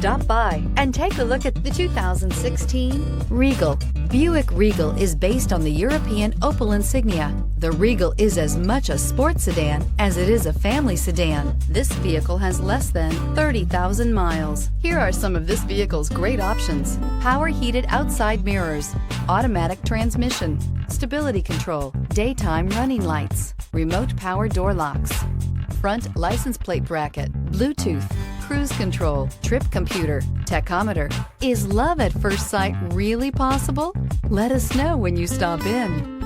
Stop by and take a look at the 2016 Regal. Buick Regal is based on the European Opel Insignia. The Regal is as much a sports sedan as it is a family sedan. This vehicle has less than 30,000 miles. Here are some of this vehicle's great options: power heated outside mirrors, automatic transmission, stability control, daytime running lights, remote power door locks, front license plate bracket, Bluetooth, cruise control, trip computer, tachometer. Is love at first sight really possible? Let us know when you stop in.